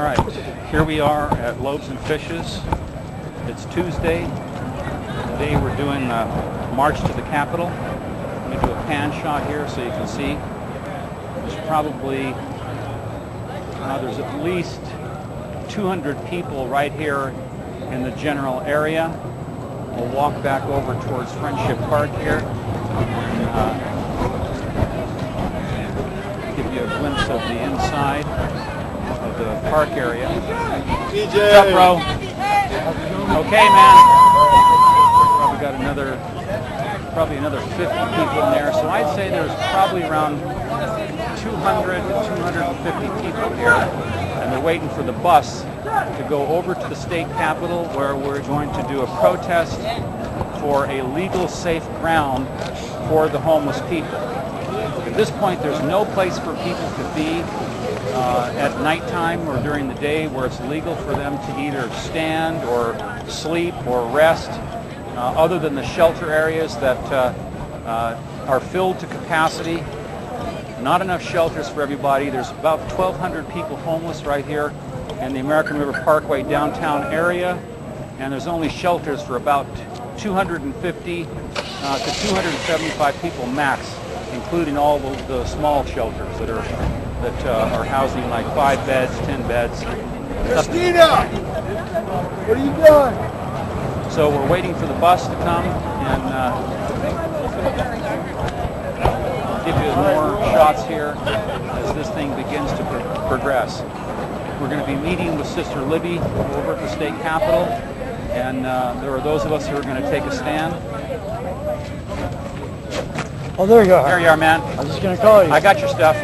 All right, here we are at Loaves and Fishes. It's Tuesday. Today we're doing a march to the Capitol. I'm going to do a pan shot here so you can see. There's probably, there's at least 200 people right here in the general area. We'll walk back over towards Friendship Park here. Give you a glimpse of the inside of the park area. DJ. What's up, bro? Okay, man. Probably another 50 people in there. So I'd say there's probably around 200 to 250 people here, and they're waiting for the bus to go over to the state capitol, where we're going to do a protest for a legal, safe ground for the homeless people. At this point, there's no place for people to be at nighttime or during the day where it's legal for them to either stand or sleep or rest, other than the shelter areas that are filled to capacity. Not enough shelters for everybody. There's about 1,200 people homeless right here in the American River Parkway downtown area, and there's only shelters for about 250 to 275 people max, including all the small shelters that are housing like 5 beds, 10 beds. Christina! What are you doing? So we're waiting for the bus to come, and I'll give you more shots here as this thing begins to progress. We're going to be meeting with Sister Libby over at the state capitol, and there are those of us who are going to take a stand. Oh, there you are. There you are, man. I was just going to call you. I got your stuff.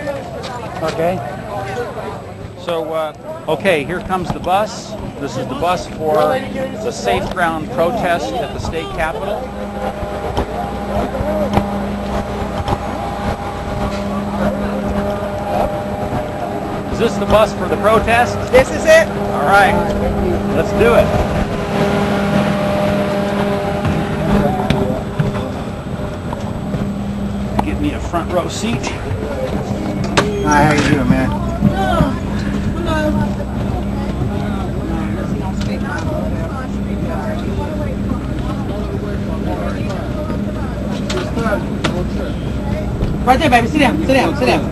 Okay. So, okay, here comes the bus. This is the bus for the Safe Ground protest at the state capitol. Is this the bus for the protest? This is it. All right, let's do it. Get me a front row seat. Hi, how you doing, man? Right there, baby. Sit down. Sit down. Sit down.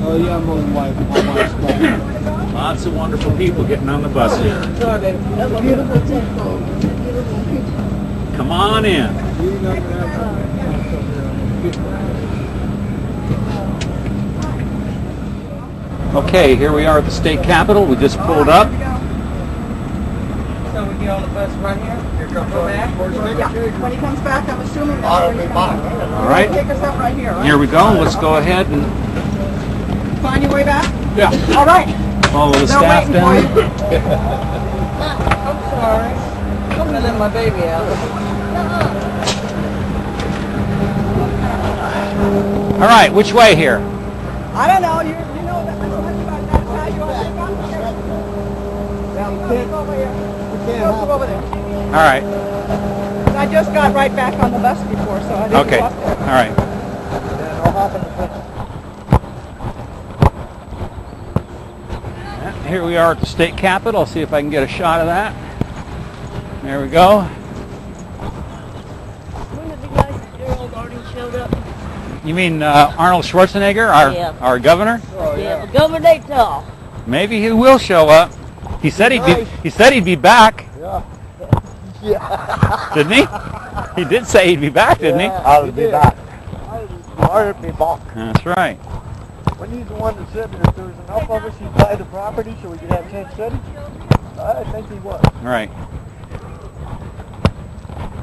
Oh, yeah, I'm on my wife. Lots of wonderful people getting on the bus here. Sorry, baby. Come on in. Okay, here we are at the state capitol. We just pulled up. So we get on the bus right here. Go back. Yeah. When he comes back, I'm assuming that's when he comes back. All right. Pick us up right here, right? Here we go. Let's go ahead and Find your way back? yeah, All right. follow the They're staff waiting down. for you. I'm sorry. I'm going to let my baby out. All right, which way here? I don't know. You know that. That's how you want to go over here. Go over there. All right. I just got right back on the bus before, so I didn't Okay. go up there. All right. Here we are at the state capitol. I'll see if I can get a shot of that. There we go. When did the guy Gerald already showed up? You mean Arnold Schwarzenegger, Yeah. our governor? Yeah, but Governor Natal. Maybe he will show up. He said he'd be back. Yeah. Didn't he? He did say he'd be back, didn't he? I'll be back. I'll be back. That's right. When he's the one that said that if there was enough of us, he'd buy the property so we could have 10 cities. I think he was. All right.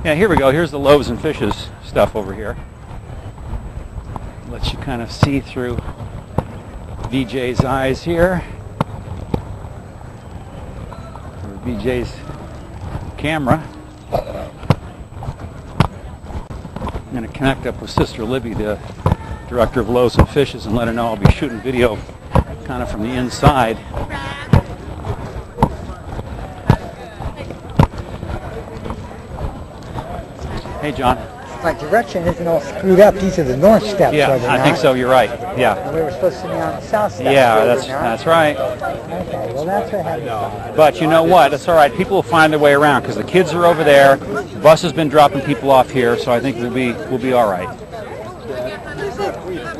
Yeah, here we go. Here's the Loaves and Fishes stuff over here. Lets you kind of see through VJ's eyes here. Or VJ's camera. I'm going to connect up with Sister Libby, the director of Loaves and Fishes, and let her know I'll be shooting video kind of from the inside. Hey, John. my direction isn't all screwed up. These are the north steps, Yeah, are they I think not? so. You're right. Yeah. And we were supposed to be on the south steps. Yeah, were we that's not? right. Okay, well, that's what happened. But you know what? It's all right. People will find their way around because the kids are over there. The bus has been dropping people off here, so I think we'll be all right.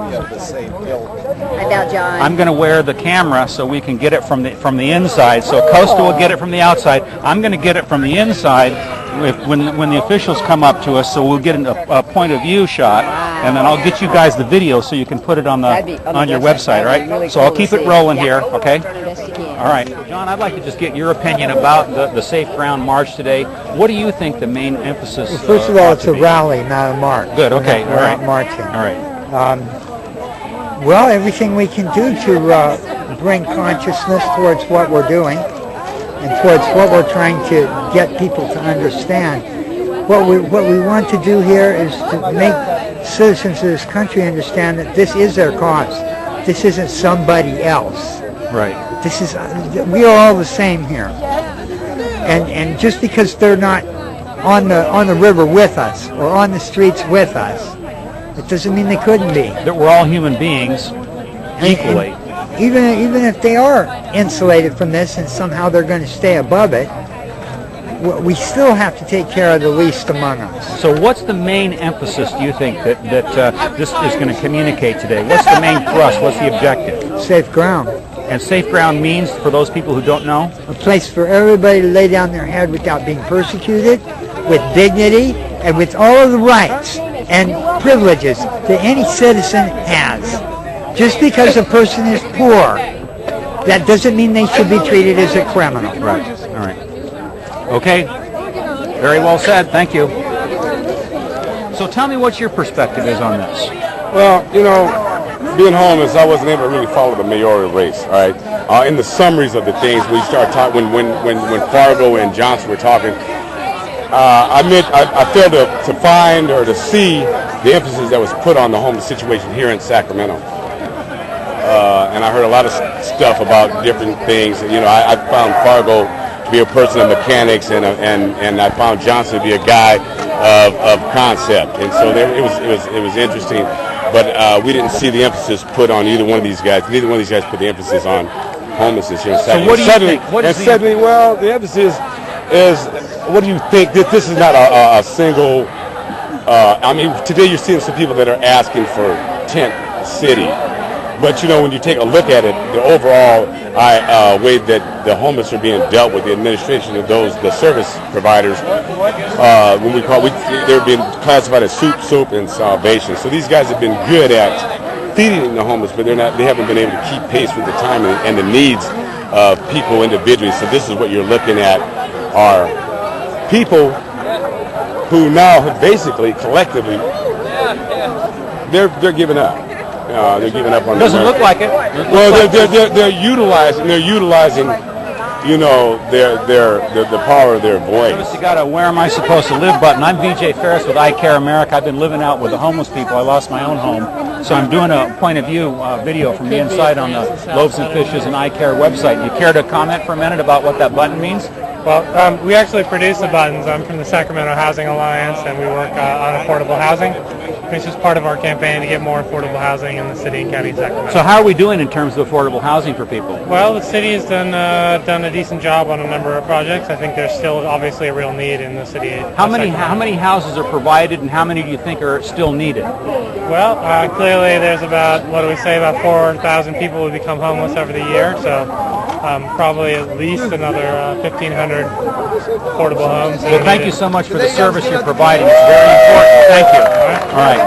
I doubt John. I'm going to wear the camera so we can get it from the inside. So Costa will get it from the outside. I'm going to get it from the inside when the officials come up to us. So we'll get a point of view shot, and then I'll get you guys the video so you can put it on your website, right? Really So I'll cool to keep it see. rolling Yeah. here, okay? Best you can. All right, John. I'd like to just get your opinion about the Safe Ground March today. What do you think the main emphasis? Well, first of all, ought it's to a be? rally, not a march. Good. Okay. We're All right. not marching. All right. Well, everything we can do to bring consciousness towards what we're doing and towards what we're trying to get people to understand. What we want to do here is to make citizens of this country understand that this is their cause. This isn't somebody else. Right. This is we are all the same here. And just because they're not on the river with us or on the streets with us, it doesn't mean they couldn't be. That we're all human beings equally. And even if they are insulated from this and somehow they're going to stay above it, we still have to take care of the least among us. So what's the main emphasis, do you think, that this is going to communicate today? What's the main thrust? What's the objective? Safe ground. And safe ground means, for those people who don't know? A place for everybody to lay down their head without being persecuted, with dignity, and with all of the rights and privileges that any citizen has. Just because a person is poor, that doesn't mean they should be treated as a criminal. Right. All right. Okay. Very well said. Thank you. So tell me what your perspective is on this. Well, you know, being homeless, I wasn't able to really follow the mayoral race. All right. In the summaries of the things, we started talking when Fargo and Johnson were talking. I failed to find or to see the emphasis that was put on the homeless situation here in Sacramento. And I heard a lot of stuff about different things. You know, I found Fargo to be a person of mechanics, and I found Johnson to be a guy of concept. And so it was interesting. But we didn't see the emphasis put on either one of these guys. Neither one of these guys put the emphasis on homelessness here in Sacramento. So what do you think? What is suddenly, well, the emphasis is, what do you think? This is not a single. I mean, today you're seeing some people that are asking for tent city. But, you know, when you take a look at it, the overall way that the homeless are being dealt with, the administration of the service providers, they're being classified as soup, and salvation. So these guys have been good at feeding the homeless, but they haven't been able to keep pace with the time and the needs of people individually. So this is what you're looking at are people who now have basically, collectively, they're giving up. They're giving up on. Doesn't look like it. Well, they're utilizing, you know, the power of their voice. You got a "Where am I supposed to live?" button. I'm VJ Ferris with iCare-America. I've been living out with the homeless people. I lost my own home, so I'm doing a point of view video from the inside on the Loaves and Fishes and iCare website. You care to comment for a minute about what that button means? Well, we actually produce the buttons. I'm from the Sacramento Housing Alliance, and we work on affordable housing. It's just part of our campaign to get more affordable housing in the city and county of Sacramento. So how are we doing in terms of affordable housing for people? Well, the city has done a decent job on a number of projects. I think there's still obviously a real need in the city. How many houses are provided, and how many do you think are still needed? Well, clearly there's about 4,000 people who become homeless every year. So probably at least another 1,500 affordable homes. Well, thank you so much for the service you're providing. It's very important. Thank you. All right.